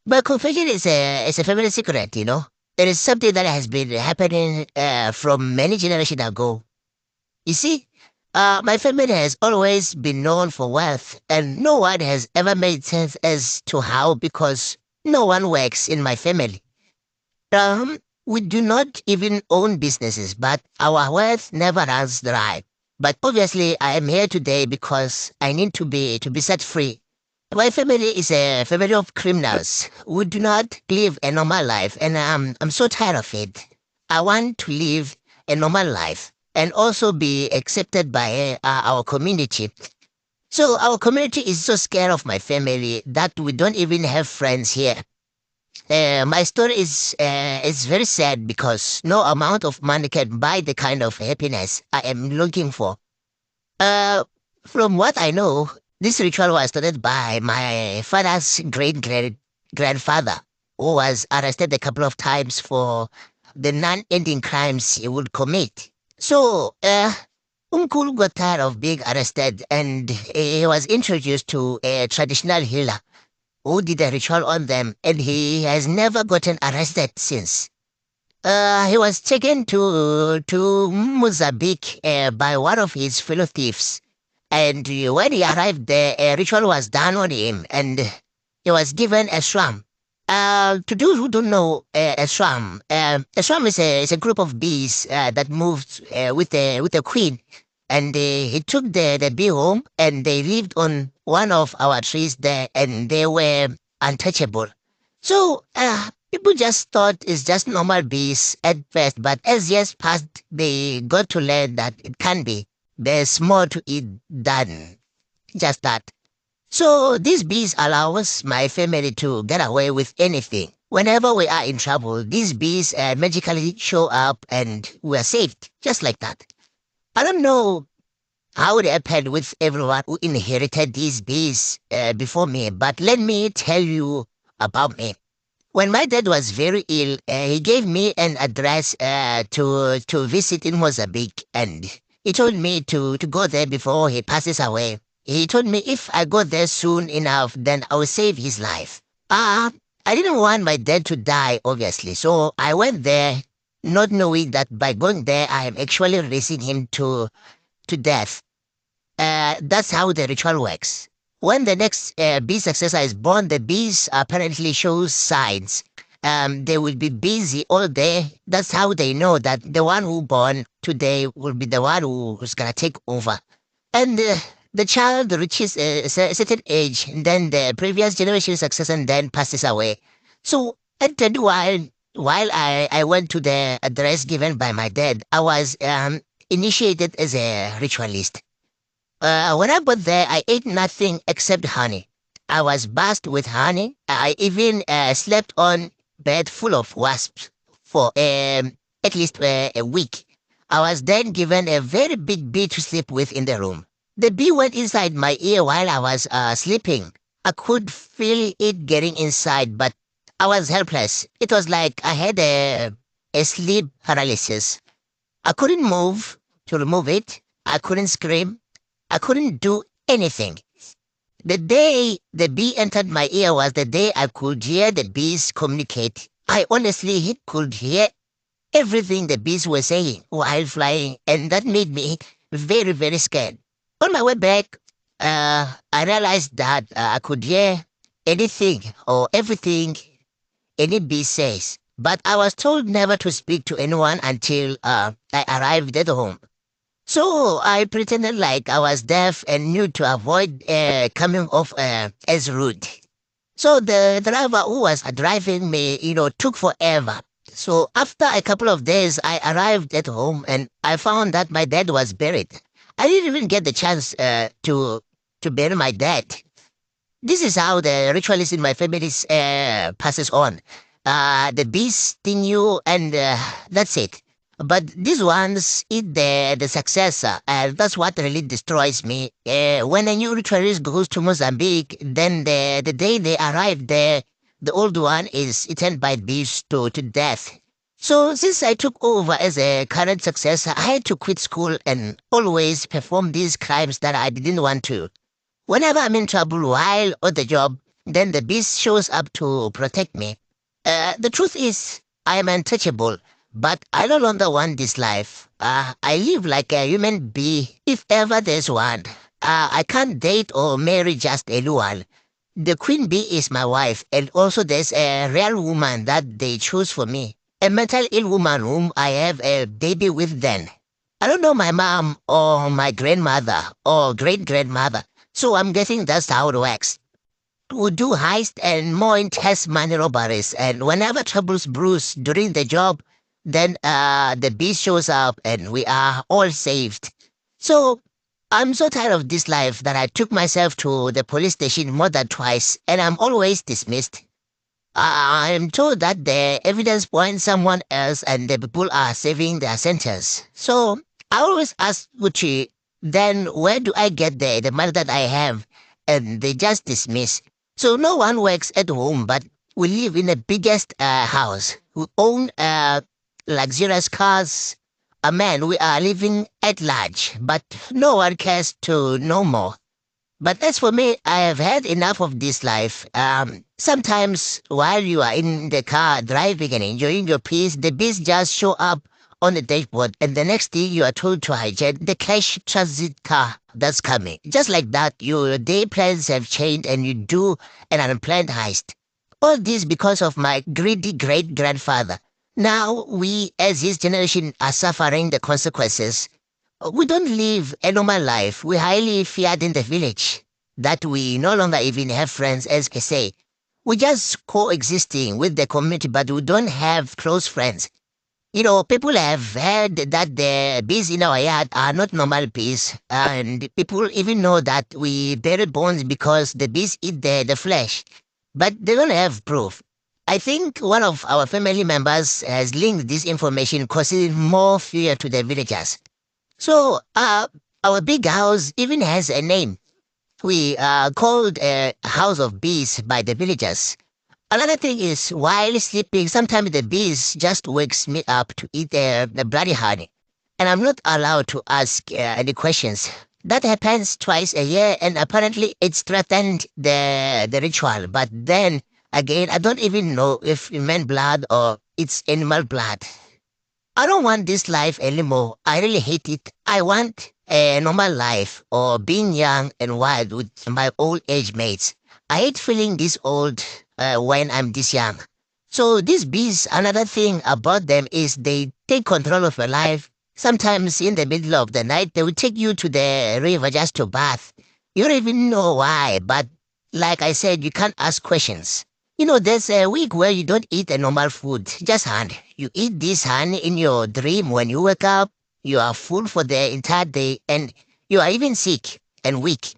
But confession is a family secret, you know. It is something that has been happening from many generations ago. You see, my family has always been known for wealth, and no one has ever made sense as to how because no one works in my family. We do not even own businesses, but our wealth never runs dry. But obviously, I am here today because I need to be set free. My family is a family of criminals who do not live a normal life, and I'm so tired of it. I want to live a normal life and also be accepted by our community. So our community is so scared of my family that we don't even have friends here. My story is very sad because no amount of money can buy the kind of happiness I am looking for. Uh, from what I know, this ritual was started by my father's grandfather, who was arrested a couple of times for the non-ending crimes he would commit. So, Uncle got tired of being arrested and he was introduced to a traditional healer who did a ritual on them, and he has never gotten arrested since. He was taken to Mozambique by one of his fellow thieves, and when he arrived there, a ritual was done on him, and he was given a shram. To those who don't know a shram is a group of bees that moved with a queen, and he took the bee home, and they lived on one of our trees there, and they were untouchable. So people just thought it's just normal bees at first, but as years passed, they got to learn that it can be. There's more to it than just that. So these bees allow us, my family, to get away with anything. Whenever we are in trouble, these bees magically show up and we're saved, just like that. I don't know how it happened with everyone who inherited these bees before me, but let me tell you about me. When my dad was very ill, he gave me an address to visit in Mozambique, and he told me to go there before he passes away. He told me if I go there soon enough, then I will save his life. I didn't want my dad to die, obviously, so I went there, not knowing that by going there, I am actually racing him to death. That's how the ritual works. When the next bee successor is born, the bees apparently show signs. They will be busy all day. That's how they know that the one who born today will be the one who's gonna take over. And the child reaches a certain age, and then the previous generation successor and then passes away. So and then while I went to the address given by my dad, I was initiated as a ritualist. When I got there, I ate nothing except honey. I was bathed with honey. I even slept on bed full of wasps for at least a week. I was then given a very big bee to sleep with in the room. The bee went inside my ear while I was sleeping. I could feel it getting inside, but I was helpless. It was like I had a sleep paralysis. I couldn't move to remove it. I couldn't scream. I couldn't do anything. The day the bee entered my ear was the day I could hear the bees communicate. I honestly could hear everything the bees were saying while flying, and that made me very, very scared. On my way back, I realized that I could hear anything or everything any bee says, but I was told never to speak to anyone until I arrived at home. So I pretended like I was deaf and knew to avoid coming off as rude. So the driver who was driving me, took forever. So after a couple of days, I arrived at home and I found that my dad was buried. I didn't even get the chance to bury my dad. This is how the ritualist in my family passes on. The bees sting you, and that's it. But these ones eat the successor, and that's what really destroys me. When a new ritualist goes to Mozambique, then the day they arrive there, the old one is eaten by bees to death. So since I took over as a current successor, I had to quit school and always perform these crimes that I didn't want to. Whenever I'm in trouble while on the job, Then the beast shows up to protect me. The truth is, I am untouchable, but I no longer want this life. I live like a human being, if ever there's one. I can't date or marry just anyone. The queen bee is my wife, and also there's a real woman that they choose for me. A mental ill woman whom I have a baby with then. I don't know my mom or my grandmother or great grandmother, so I'm guessing that's how it works. We do heist and more intense money robberies, and whenever troubles brews during the job, then the beast shows up and we are all saved. So I'm so tired of this life that I took myself to the police station more than twice, and I'm always dismissed. I'm told that the evidence points someone else and the people are saving their sentence. So I always ask Gucci, then where do I get the money that I have? And they just dismiss. So no one works at home, but we live in the biggest house. We own luxurious cars. Man, we are living at large, but no one cares to know more. But as for me, I have had enough of this life. Sometimes while you are in the car driving and enjoying your peace, the bees just show up on the dashboard, and the next thing you are told to hijack the cash transit car that's coming. Just like that, your day plans have changed and you do an unplanned heist. All this because of my greedy great-grandfather. Now we, as his generation, are suffering the consequences. We don't live a normal life. We highly feared in the village that we no longer even have friends, as they say. We just coexisting with the community, but we don't have close friends. You know, people have heard that the bees in our yard are not normal bees, and people even know that we bury bones because the bees eat the flesh, but they don't have proof. I think one of our family members has linked this information, causing more fear to the villagers. So, our big house even has a name. We are called a house of bees by the villagers. Another thing is, while sleeping, sometimes the bees just wakes me up to eat the bloody honey, and I'm not allowed to ask any questions. That happens twice a year, and apparently it's threatened the ritual. But then again, I don't even know if human blood or it's animal blood. I don't want this life anymore. I really hate it. I want a normal life or being young and wild with my old age mates. I hate feeling this old when I'm this young. So these bees, another thing about them is they take control of your life. Sometimes in the middle of the night, they will take you to the river just to bath. You don't even know why, but like I said, you can't ask questions. You know, there's a week where you don't eat a normal food, just hand. You eat this hand in your dream when you wake up. You are full for the entire day, and you are even sick and weak.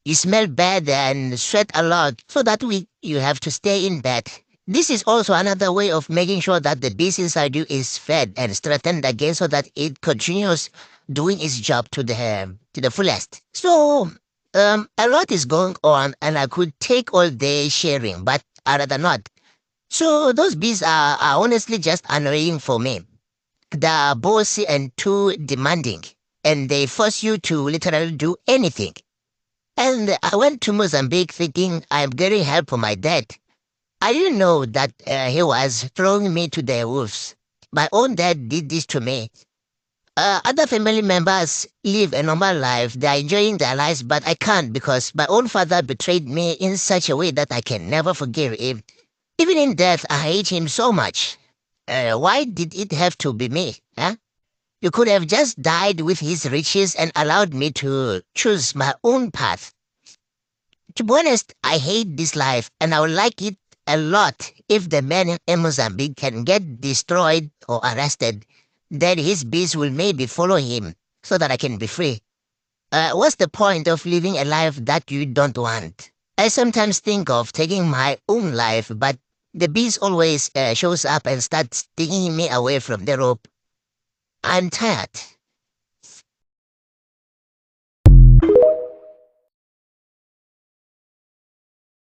You smell bad and sweat a lot, so that week you have to stay in bed. This is also another way of making sure that the beast inside you is fed and strengthened again so that it continues doing its job to the fullest. So, a lot is going on, and I could take all day sharing, but I'd rather not. So those bees are honestly just annoying for me. They're bossy and too demanding, and they force you to literally do anything. And I went to Mozambique thinking I'm getting help for my dad. I didn't know that he was throwing me to the wolves. My own dad did this to me. Other family members live a normal life. They're enjoying their lives, but I can't because my own father betrayed me in such a way that I can never forgive him. Even in death, I hate him so much. Why did it have to be me? Huh? You could have just died with his riches and allowed me to choose my own path. To be honest, I hate this life, and I would like it a lot if the man in Mozambique can get destroyed or arrested. Then his beast will maybe follow him so that I can be free. What's the point of living a life that you don't want? I sometimes think of taking my own life, but the beast always shows up and starts taking me away from the rope. I'm tired.